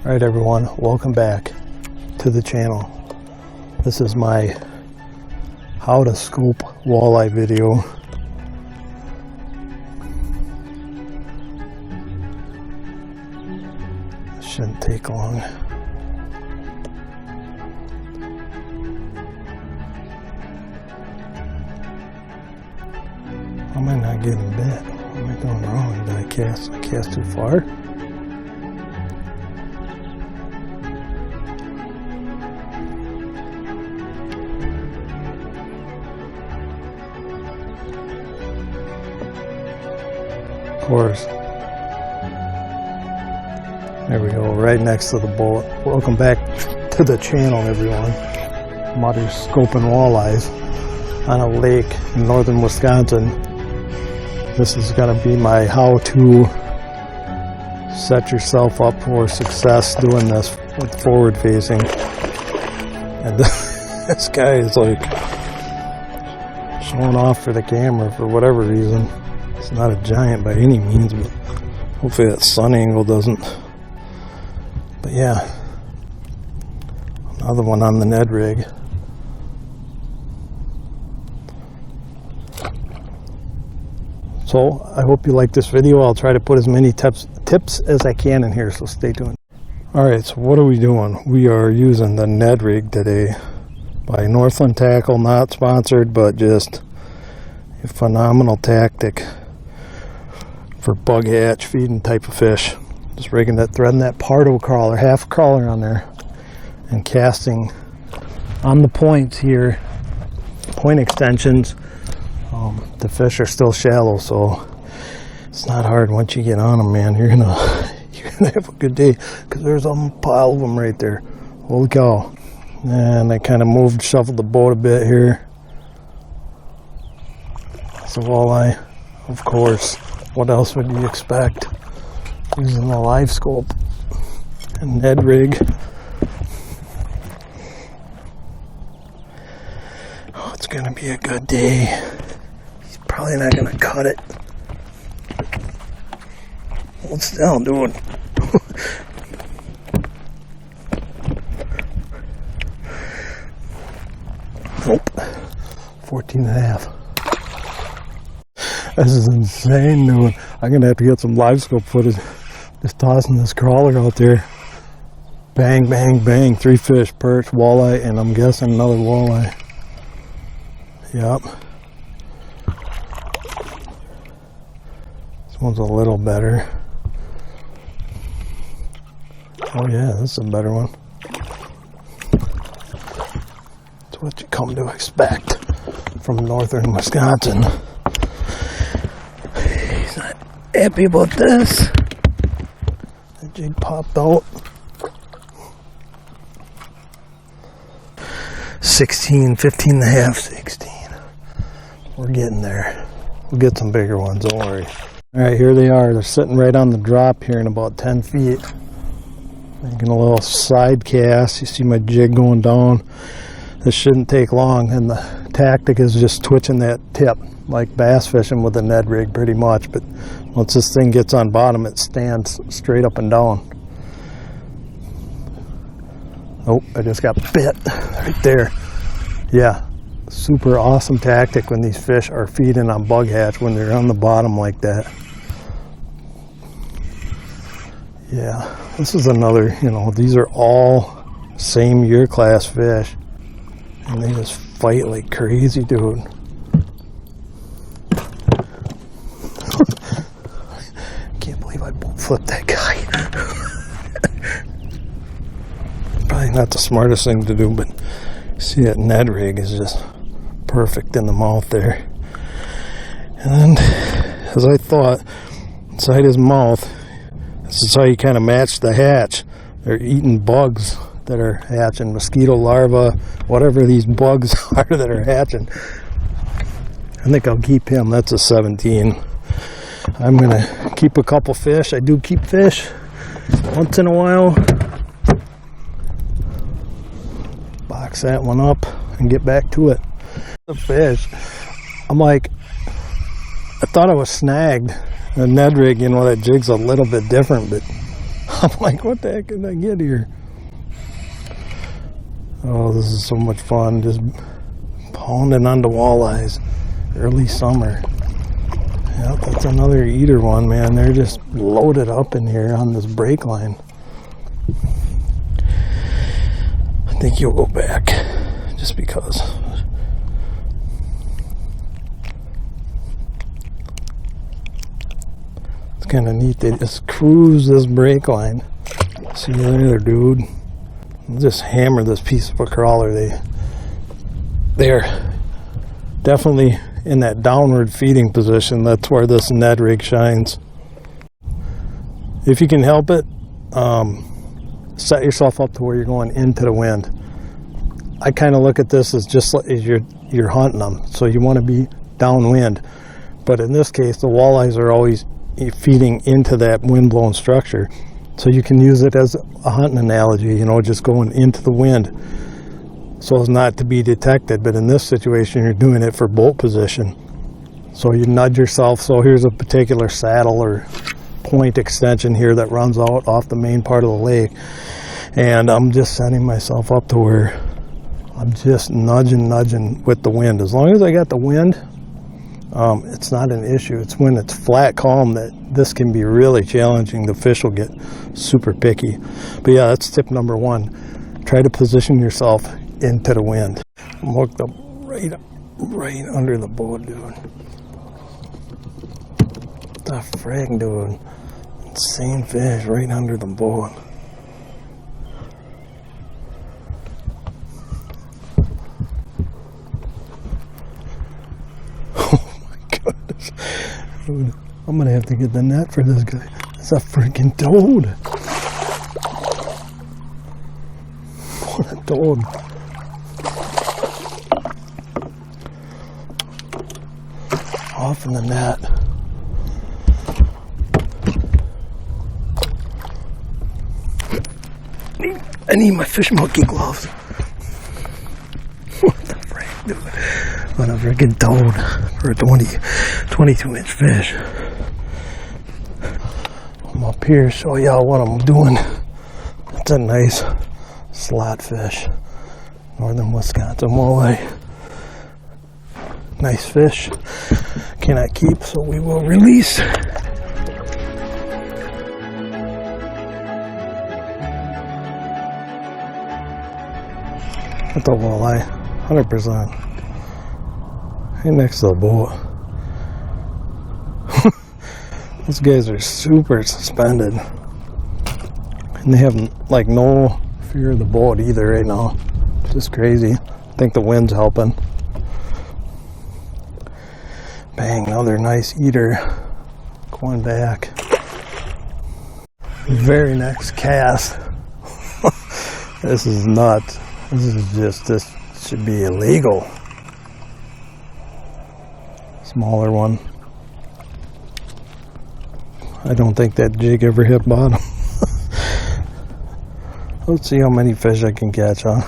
Alright everyone, welcome back to the channel. This is my how to scope walleye video. Shouldn't take long. How am I not getting bit? What am I doing wrong? Did I cast too far? Of course. There we go, right next to the boat. Welcome back to the channel, everyone. I'm out here scoping walleyes on a lake in northern Wisconsin. This is going to be my how to set yourself up for success doing this with forward facing. And this guy is like showing off for the camera for whatever reason. It's not a giant by any means, but hopefully that sun angle doesn't. But yeah, another one on the Ned rig. So I hope you like this video. I'll try to put as many tips as I can in here, so stay tuned. Alright, so what are we doing? We are using the Ned rig today by Northland Tackle, not sponsored, but just a phenomenal tactic for bug hatch feeding type of fish. Just rigging that, threading that part of a crawler, half a crawler on there, and casting on the points here, point extensions. The fish are still shallow, so it's not hard. Once you get on them, man, you're gonna have a good day, because there's a pile of them right there. Holy cow. And I kind of shuffled the boat a bit here. It's a walleye, of course. What else would you expect? Using the livescope and Ned rig. Oh, it's gonna be a good day. He's probably not gonna cut it. What's down doing? Nope. 14 and a half. This is insane, dude. I'm gonna have to get some livescope footage. Just tossing this crawler out there. Bang, bang, bang. 3 fish, perch, walleye, and I'm guessing another walleye. Yep. This one's a little better. Oh yeah, this is a better one. That's what you come to expect from northern Wisconsin. He's not happy about this. The jig popped out. 16, 15 and a half, 16. We're getting there. We'll get some bigger ones, don't worry. Alright, here they are. They're sitting right on the drop here in about 10 feet. Making a little side cast. You see my jig going down. This shouldn't take long, and the tactic is just twitching that tip, like bass fishing with a Ned rig pretty much. But once this thing gets on bottom, it stands straight up and down. Oh, I just got bit right there. Yeah, super awesome tactic when these fish are feeding on bug hatch when they're on the bottom like that. Yeah, this is another, these are all same year class fish, and they just fight like crazy, dude. Can't believe I flipped that guy. Probably not the smartest thing to do, but see, that Ned rig is just perfect in the mouth there. And as I thought, inside his mouth, this is how you kind of match the hatch. They're eating bugs that are hatching, mosquito larvae, whatever these bugs are that are hatching. I think I'll keep him. That's a 17. I'm gonna keep a couple fish. I do keep fish once in a while. Box that one up and get back to it. The fish, I'm like, I thought I was snagged. The Ned rig, that jig's a little bit different, but I'm like, what the heck did I get here? Oh, this is so much fun, just pounding onto walleyes early summer. Yep, that's another eater one, man. They're just loaded up in here on this brake line. I think you'll go back just because. It's kind of neat. They just cruise this brake line. See you there, dude. Just hammer this piece of a crawler. They're definitely in that downward feeding position. That's where this Ned rig shines. If you can help it, set yourself up to where you're going into the wind. I kind of look at this as just like as you're hunting them, so you want to be downwind. But in this case, the walleyes are always feeding into that wind-blown structure, so you can use it as a hunting analogy, you know, just going into the wind so as not to be detected. But in this situation, you're doing it for boat position, so you nudge yourself. So here's a particular saddle or point extension here that runs out off the main part of the lake, and I'm just setting myself up to where I'm just nudging with the wind. As long as I got the wind, it's not an issue. It's when it's flat calm that this can be really challenging. The fish will get super picky. But yeah, that's tip number one. Try to position yourself into the wind. I'm hooked up right under the boat, dude. What the frig, dude? Insane fish right under the boat. I'm gonna have to get the net for this guy. It's a freaking toad. What a toad. Off in the net. I need my fish monkey gloves. What the frick, dude? What a freaking toad for a 22-inch fish. I'm up here, show y'all what I'm doing. That's a nice slot fish. Northern Wisconsin walleye. Nice fish. Cannot keep, so we will release. That's a walleye, 100%. Right next to the boat. Those guys are super suspended. And they have like no fear of the boat either right now. Just crazy. I think the wind's helping. Bang, another nice eater. Going back. Very next cast. This is nuts. This should be illegal. Smaller one. I don't think that jig ever hit bottom. Let's see how many fish I can catch, huh?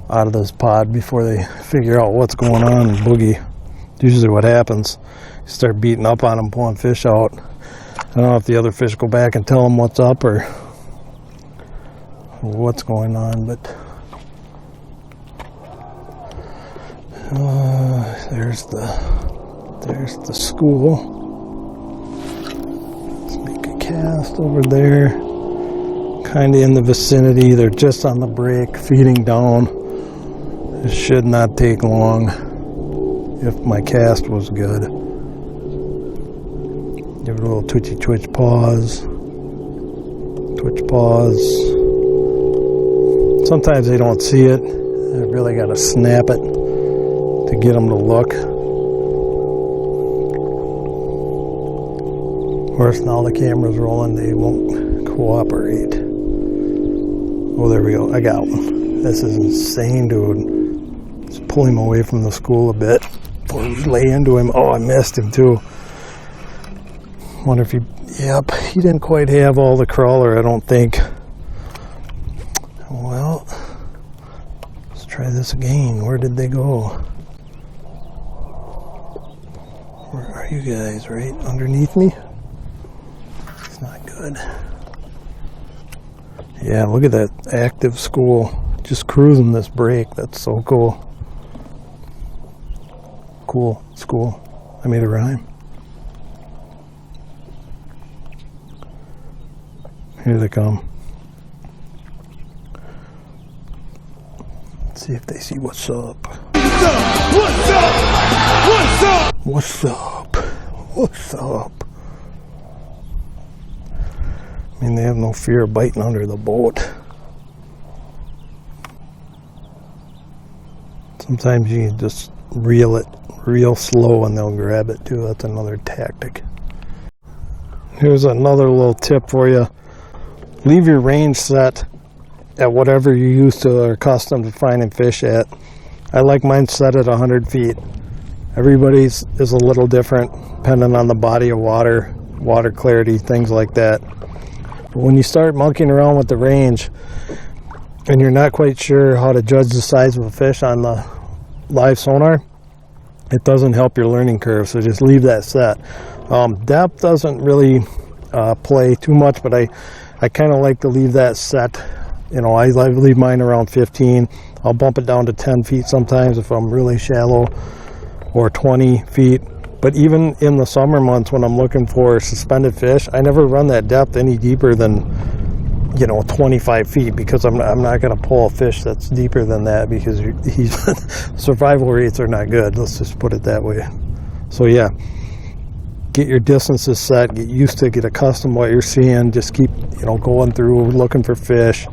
Out of this pod before they figure out what's going on and boogie. Usually what happens, you start beating up on them, pulling fish out. I don't know if the other fish go back and tell them what's up or what's going on, but there's the school. Let's make a cast over there, kind of in the vicinity. They're just on the break, feeding down. It should not take long if my cast was good. Give it a little twitchy twitch pause. Twitch pause. Sometimes they don't see it. I really got to snap it to get them to look. Of course, now the camera's rolling, they won't cooperate. Oh, there we go. I got one. This is insane, dude. Just pull him away from the school a bit before we lay into him. Oh, I missed him too. Wonder if he... Yep, he didn't quite have all the crawler, I don't think. Well, let's try this again. Where did they go? Where are you guys? Right underneath me? It's not good. Yeah, look at that active school. Just cruising this break. That's so cool. Cool school. I made a rhyme. Here they come. Let's see if they see what's up. What's up? What's up? What's up? What's up? I mean, they have no fear of biting under the boat. Sometimes you can just reel it real slow and they'll grab it too. That's another tactic. Here's another little tip for you. Leave your range set at whatever you're used to or accustomed to finding fish at. I like mine set at 100 feet. Everybody's is a little different depending on the body of water, water clarity, things like that. But when you start monkeying around with the range and you're not quite sure how to judge the size of a fish on the live sonar, it doesn't help your learning curve, so just leave that set. Depth doesn't really play too much, but I kind of like to leave that set. You know, I leave mine around 15. I'll bump it down to 10 feet sometimes if I'm really shallow, or 20 feet. But even in the summer months when I'm looking for suspended fish, I never run that depth any deeper than, you know, 25 feet, because I'm not going to pull a fish that's deeper than that, because survival rates are not good. Let's just put it that way. So yeah, get your distances set, get used to, get accustomed to what you're seeing. Just keep, you know, going through looking for fish,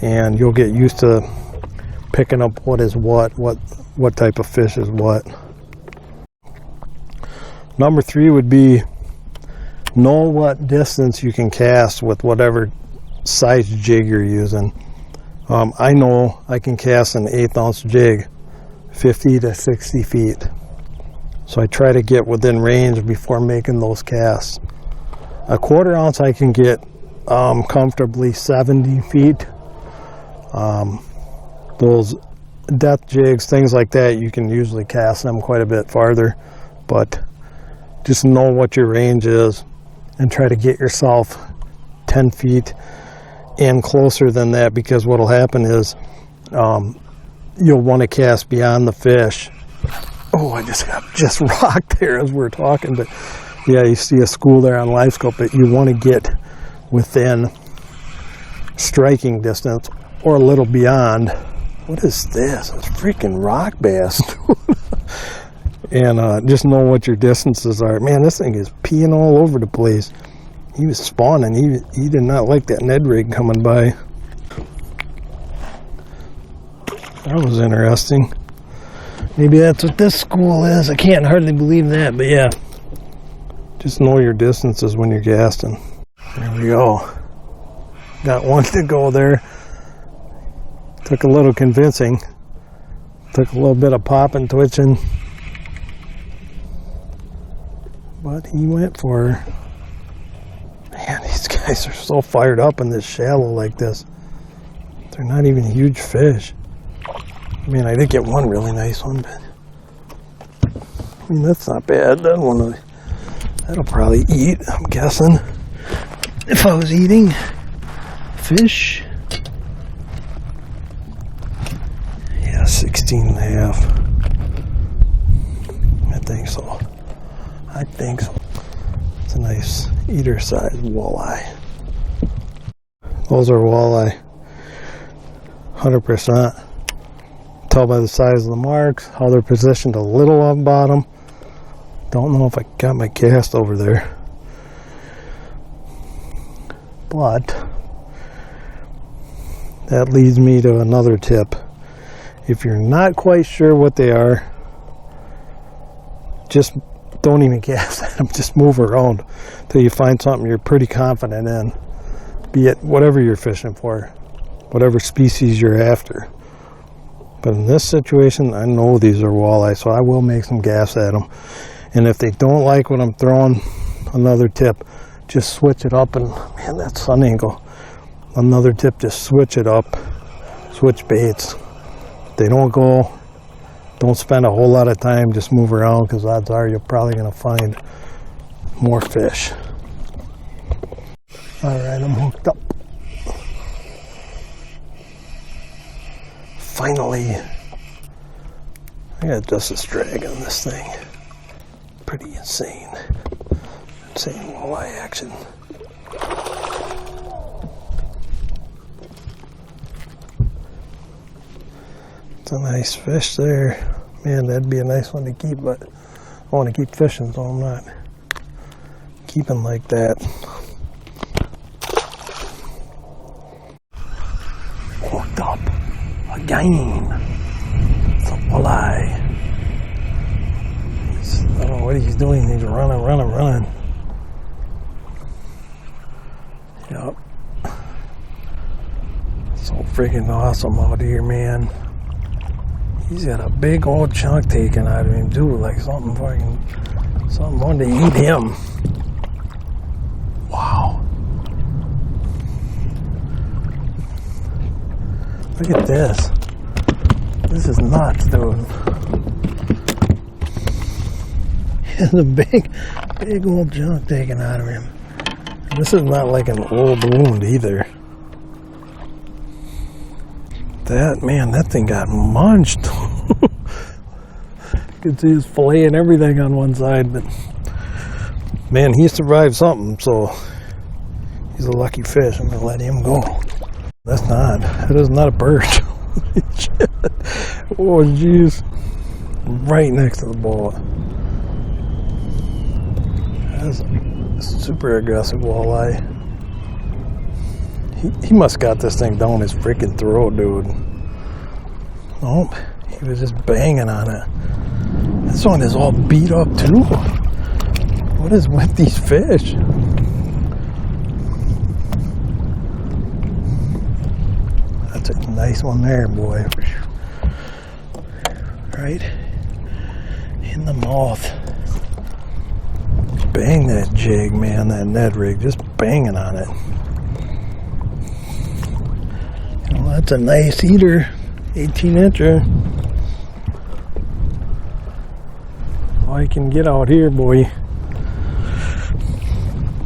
and you'll get used to picking up what is what type of fish is what. Number 3 would be know what distance you can cast with whatever size jig you're using. I know I can cast an 1/8 ounce jig 50 to 60 feet. So I try to get within range before making those casts. A 1/4 ounce I can get comfortably 70 feet. Those depth jigs, things like that, you can usually cast them quite a bit farther, but just know what your range is and try to get yourself 10 feet and closer than that, because what will happen is you'll want to cast beyond the fish. Oh, I just got rocked there as we're talking, but yeah, you see a school there on livescope, but you want to get within striking distance or a little beyond. What is this? It's freaking rock bass. And just know what your distances are. Man, this thing is peeing all over the place. He was spawning. He did not like that Ned rig coming by. That was interesting. Maybe that's what this school is. I can't hardly believe that, but yeah. Just know your distances when you're casting. There we go. Got one to go there. Took a little convincing. Took a little bit of popping, twitching. But he went for her. Man, these guys are so fired up in this shallow like this. They're not even huge fish. I mean, I did get one really nice one, but I mean, that's not bad. That'll probably eat, I'm guessing. If I was eating fish. Yeah, 16.5. I think so. I think so. It's a nice eater-sized walleye. Those are walleye. 100%. Tell by the size of the marks, how they're positioned a little on bottom. Don't know if I got my cast over there. But that leads me to another tip. If you're not quite sure what they are, just don't even cast at them. Just move around till you find something you're pretty confident in. Be it whatever you're fishing for, whatever species you're after. But in this situation, I know these are walleye, so I will make some gaffs at them. And if they don't like what I'm throwing, another tip, just switch it up. And man, that sun angle. Another tip, just switch it up. Switch baits. If they don't go, don't spend a whole lot of time, just move around, because odds are you're probably going to find more fish. All right, I'm hooked up. finally, I got just a drag on this thing. Pretty insane. Insane walleye action. It's a nice fish there. Man, that'd be a nice one to keep, but I want to keep fishing, so I'm not keeping like that. Hooked up again. It's a walleye. I don't know what he's doing. He's running. Yep. So freaking awesome out here, man. He's got a big old chunk taken out of him, too. Like something wanted to eat him. Wow. Look at this. This is nuts, dude. He has a big old chunk taken out of him. And this is not like an old wound either. That thing got munched. You can see his fillet and everything on one side, but man, he survived something, so he's a lucky fish. I'm gonna let him go. That is not a bird. Oh jeez. Right next to the boat. That's a super aggressive walleye. He must got this thing down his freaking throat, dude. Nope, he was just banging on it. This one is all beat up too. What is with these fish? That's a nice one there, boy. Right in the mouth. Bang that jig, man, that Ned rig, just banging on it. Well, that's a nice eater, 18-incher. All I can get out here, boy.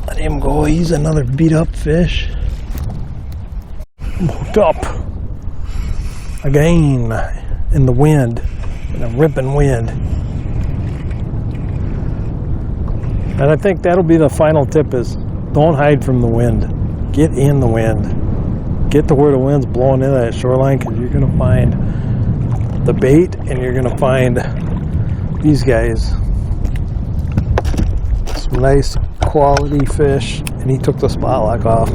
Let him go. He's another beat up fish. Hooked up again in the wind, in a ripping wind. And I think that'll be the final tip: is don't hide from the wind. Get in the wind. Get to where the wind's blowing into that shoreline, because you're going to find the bait and you're going to find these guys. Some nice quality fish, and he took the spot lock off.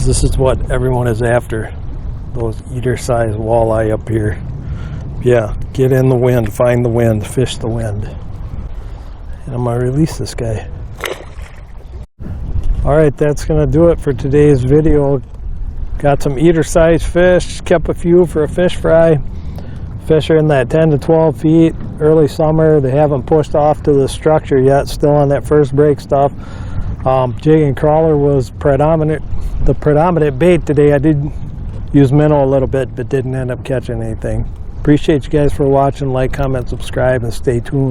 This is what everyone is after, those eater-sized walleye up here. Yeah, get in the wind, find the wind, fish the wind. And I'm going to release this guy. Alright, that's going to do it for today's video. Got some eater-sized fish, kept a few for a fish fry. Fish are in that 10 to 12 feet, early summer. They haven't pushed off to the structure yet, still on that first break stuff. Jig and crawler was the predominant bait today. I did use minnow a little bit, but didn't end up catching anything. Appreciate you guys for watching. Like, comment, subscribe, and stay tuned.